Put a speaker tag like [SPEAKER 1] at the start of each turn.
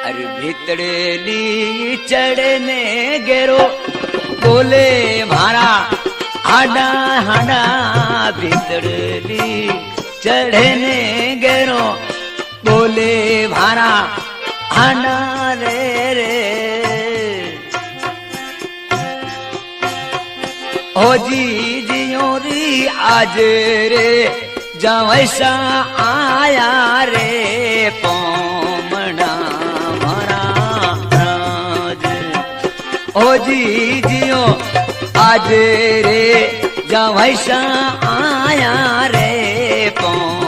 [SPEAKER 1] अरे भीतरेली चढ़ने गेरो बोले मारा हाडा हाडा भीतरेली चढ़ने गेरो बोले मारा हाडा रे रे ओ जी जियो री आज रे जवैसा आया रे पोमड़ा मारा राज ओ जी जियो आज रे जवैसा आया रे पोमड़ा